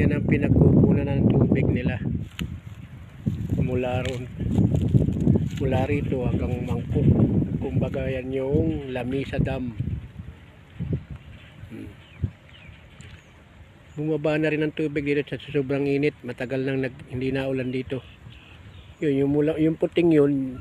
yan ang pinagkukunan ng tubig nila mula ron, mula rito hanggang Mangkok. Kumbaga yan yung Lamisa Dam. Bumaba na rin ang tubig dito sa sobrang init. Matagal nang hindi na ulan dito. Yun, yung puting yun,